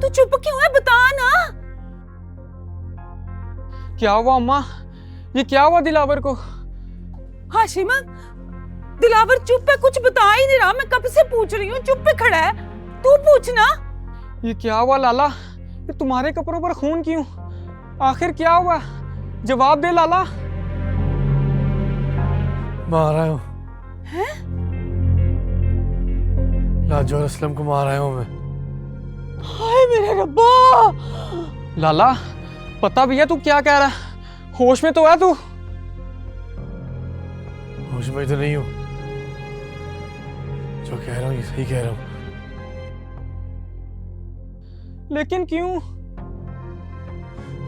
तू चुप क्यों है, बता ना। क्या हुआ अम्मा? ये क्या हुआ दिलावर को? हाशिम, दिलावर चुप है, कुछ बता ही नहीं रहा। मैं कब से पूछ रही हूँ, चुप पे खड़ा है। तू पूछना। ये क्या हुआ लाला? ये तुम्हारे कपड़ों पर खून क्यों? आखिर क्या हुआ? जवाब दे लाला। मार आया हूँ, हैं? लाजो असलम को मार आया हूँ मैं। हाय मेरे रब्बा। लाला पता भी है तू क्या कह रहा है? होश में तो है तू? होश में तो नहीं हूँ, जो कह रहा हूँ ये सही कह रहा हूँ। लेकिन क्यों?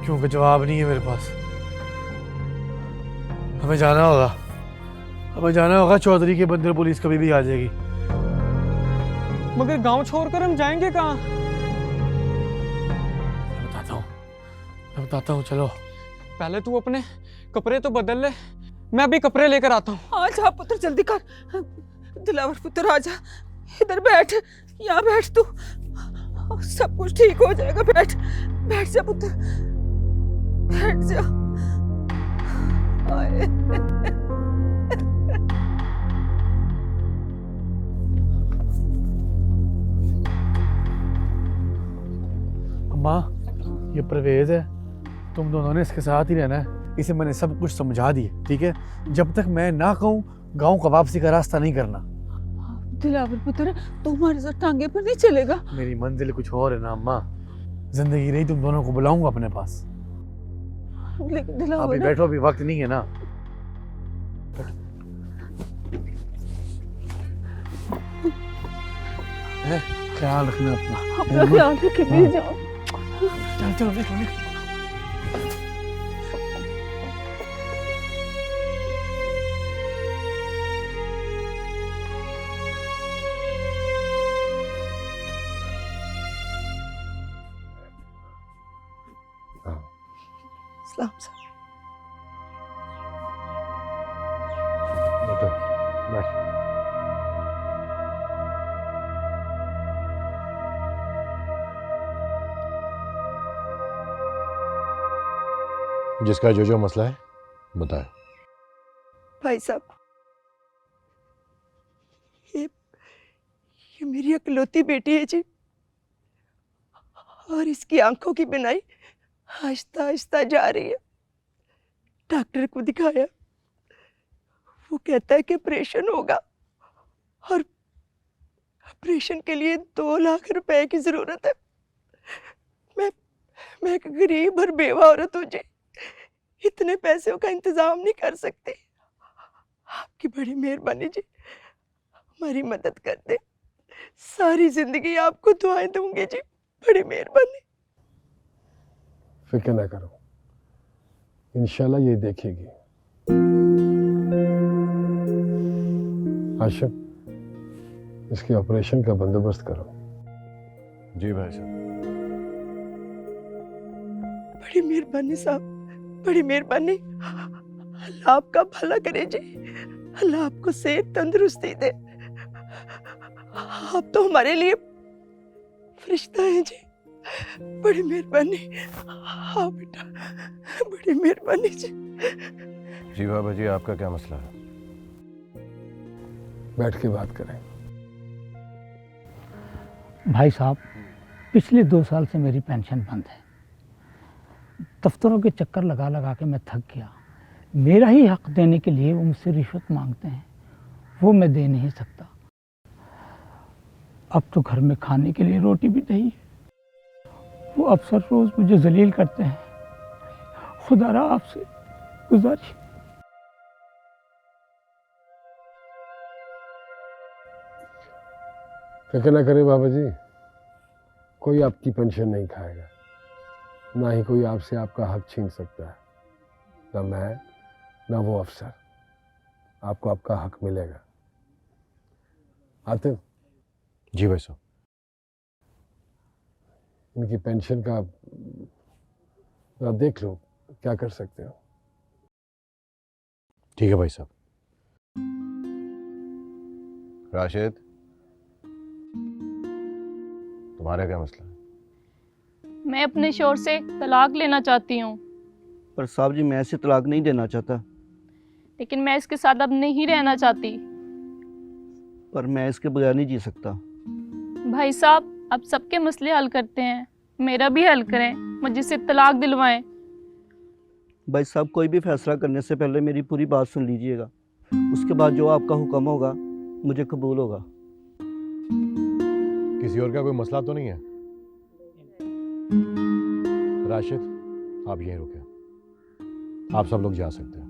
क्योंकि जवाब नहीं है मेरे पास। हमें जाना होगा, हमें जाना होगा। चौधरी के बंदर पुलिस कभी भी आ जाएगी। मगर गांव छोड़कर हम जाएंगे कहाँ? मैं बताता हूँ, चलो। पहले तू अपने कपड़े तो बदल ले, मैं भी कपड़े लेकर आता हूँ। आजा पुत्र, जल्दी कर। दिलावर पुत्र आजा, इधर बैठ, यहाँ बैठ तू। सब कुछ ठीक हो जाएगा। बैठ, बैठ जा पुत्र, बैठ जा। आए। अम्मा, ये परवेज है, तुम दोनों ने इसके साथ ही रहना है। इसे मैंने सब कुछ समझा दिया, ठीक है? जब तक मैं ना कहूँ गांव का वापसी का रास्ता नहीं करना। दिलावर पुत्र, तू हमारे साथ टांगे पर नहीं चलेगा। मेरी मंजिल कुछ और है ना अम्मा। जिंदगी रही तुम दोनों को बुलाऊंगा अपने पास। लेकिन अभी दिलावर, बैठो, अभी वक्त नहीं है ना। ख्याल रखना अपना। अपना ख्याल रखे, नहीं जाओ। चल चल निकलो, निकलो। सलाम सर। बैठो, बैठ। जिसका जो मसला है बताए। भाई साहब, ये मेरी इकलौती बेटी है जी, और इसकी आंखों की बिनाई आहिस्ता आहिस्ता जा रही है। डॉक्टर को दिखाया, वो कहता है कि ऑपरेशन होगा, और ऑपरेशन के लिए 2 लाख रुपए की जरूरत है। मैं मैं एक गरीब और बेवा औरत हूँ जी, इतने पैसों का इंतजाम नहीं कर सकती। आपकी बड़ी मेहरबानी जी, हमारी मदद कर दे। सारी जिंदगी आपको दुआएं दूंगी जी, बड़ी मेहरबानी। फिक्र ना करो, इंशाल्लाह ये देखेगी। आशिफ, इसके ऑपरेशन का बंदोबस्त करो। जी भाई साहब। बड़ी मेहरबानी साहब, बड़ी मेहरबानी। अल्लाह आपका भला करे जी, अल्लाह आपको सेहत तंदुरुस्ती दे। आप तो हमारे लिए फरिश्ता हैं जी, बड़ी मेहरबानी। हाँ बेटा, बड़ी मेहरबानी जी। जी बाबा जी, आपका क्या मसला है? बैठ के बात करें। भाई साहब, पिछले 2 साल से मेरी पेंशन बंद है। दफ्तरों के चक्कर लगा लगा के मैं थक गया। मेरा ही हक देने के लिए वो मुझसे रिश्वत मांगते हैं, वो मैं दे नहीं सकता। अब तो घर में खाने के लिए रोटी भी नहीं है। वो अफसर रोज मुझे जलील करते हैं। खुदारा आपसे गुजारिश। फिक्र ना करें बाबा जी, कोई आपकी पेंशन नहीं खाएगा, ना ही कोई आपसे आपका हक छीन सकता है। ना मैं, ना वो अफसर। आपको आपका हक मिलेगा। आतिफ। जी भाई साहब। इनकी पेंशन का आप देख लो, क्या कर सकते हो। ठीक है भाई साहब। राशिद, तुम्हारा क्या मसला है? मैं अपने शौहर से तलाक लेना चाहती हूँ, पर साहब जी मैं इसे तलाक नहीं देना चाहता, लेकिन मैं इसके साथ अब नहीं रहना चाहती। पर मैं इसके बगैर नहीं जी सकता। भाई साहब, अब सबके मसले हल करते हैं, मेरा भी हल करें, मुझे से तलाक दिलवाएं। भाई साहब कोई भी फैसला करने से पहले मेरी पूरी बात सुन लीजिएगा, उसके बाद जो आपका हुक्म होगा मुझे कबूल होगा। किसी और का कोई मसला तो नहीं है? राशिद, आप यहीं रुके, आप सब लोग जा सकते हैं।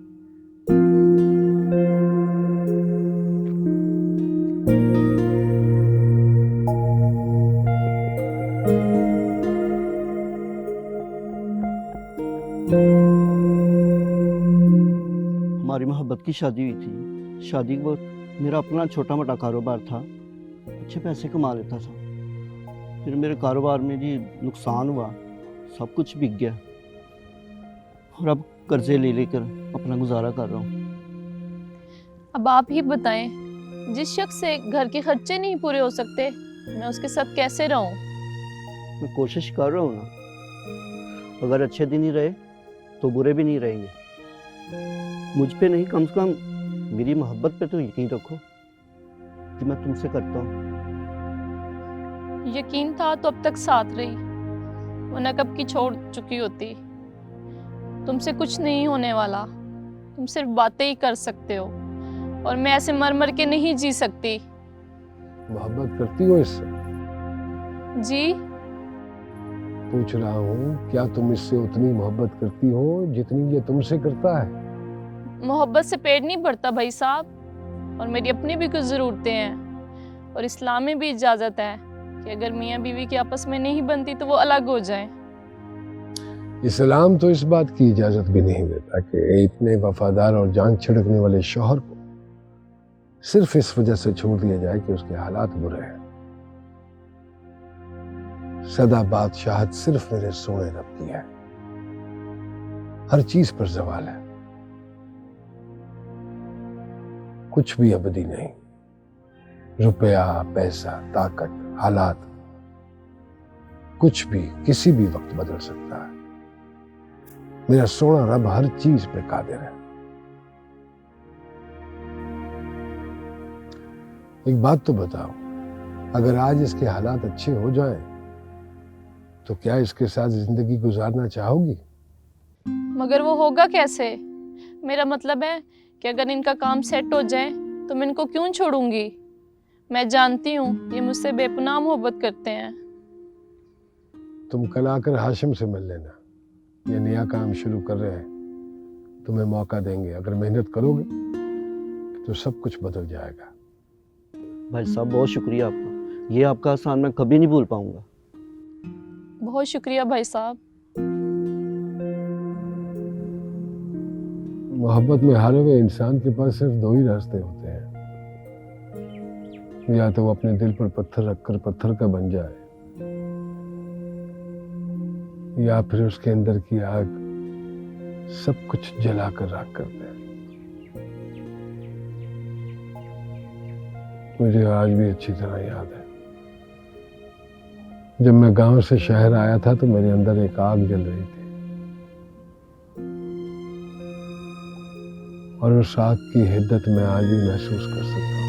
हमारी मोहब्बत की शादी हुई थी। शादी के वक्त मेरा अपना छोटा मोटा कारोबार था, अच्छे पैसे कमा लेता था। फिर मेरे कारोबार में जी नुकसान हुआ, सब कुछ बिक गया और अब कर्जे ले लेकर अपना गुजारा कर रहा हूँ। अब आप ही बताएं, जिस शख्स से घर के खर्चे नहीं पूरे हो सकते, मैं उसके साथ कैसे रहूं? मैं कोशिश कर रहा हूँ ना, अगर अच्छे दिन ही रहे तो बुरे भी नहीं रहेंगे। मुझ पे नहीं, कम से कम मेरी मोहब्बत पे तो यकीन रखो कि मैं तुमसे करता हूँ। यकीन था तो अब तक साथ रही, वरना कब की छोड़ चुकी होती। तुमसे कुछ नहीं होने वाला, तुम सिर्फ बातें ही कर सकते हो, और मैं ऐसे मर मर के नहीं जी सकती। मोहब्बत करती हो इससे? जी, पूछ रहा हूँ, क्या तुम इससे उतनी मोहब्बत करती हो जितनी ये तुमसे करता है? मोहब्बत से पेट नहीं भरता भाई साहब, और मेरी अपनी भी कुछ ज़रूरतें हैं, और इस्लाम में भी इजाज़त है कि अगर मियाँ बीवी की आपस में नहीं बनती तो वो अलग हो जाएं। इस्लाम तो इस बात की इजाजत भी नहीं देता कि इतने वफादार और जान छिड़कने वाले शौहर को सिर्फ इस वजह से छोड़ दिया जाए कि उसके हालात बुरे हैं। सदा बादशाहत सिर्फ मेरे सोने रब की है, हर चीज पर जवाल है, कुछ भी अबदी नहीं। रुपया, पैसा, ताकत, हालात, कुछ भी किसी भी वक्त बदल सकता है। मेरा सोना रब हर चीज पे कादिर है। एक बात तो बताओ, अगर आज इसके हालात अच्छे हो जाएं, तो क्या इसके साथ जिंदगी गुजारना चाहोगी? मगर वो होगा कैसे? मेरा मतलब है कि अगर इनका काम सेट हो जाए तो मैं इनको क्यों छोड़ूंगी? मैं जानती हूँ ये मुझसे बेपनाह मोहब्बत करते हैं। तुम कल आकर हाशिम से मिल लेना, ये नया काम शुरू कर रहे हैं, तुम्हें मौका देंगे। अगर मेहनत करोगे तो सब कुछ बदल जाएगा। भाई साहब बहुत शुक्रिया आपका, ये आपका एहसान मैं कभी नहीं भूल पाऊंगा। बहुत शुक्रिया भाई साहब। मोहब्बत में हारे हुए इंसान के पास सिर्फ दो ही रास्ते होते हैं, या तो वो अपने दिल पर पत्थर रखकर पत्थर का बन जाए, या फिर उसके अंदर की आग सब कुछ जलाकर राख कर दे। मुझे आज भी अच्छी तरह याद है, जब मैं गांव से शहर आया था तो मेरे अंदर एक आग जल रही थी, और उस आग की हिद्दत मैं आज भी महसूस कर सकता हूँ।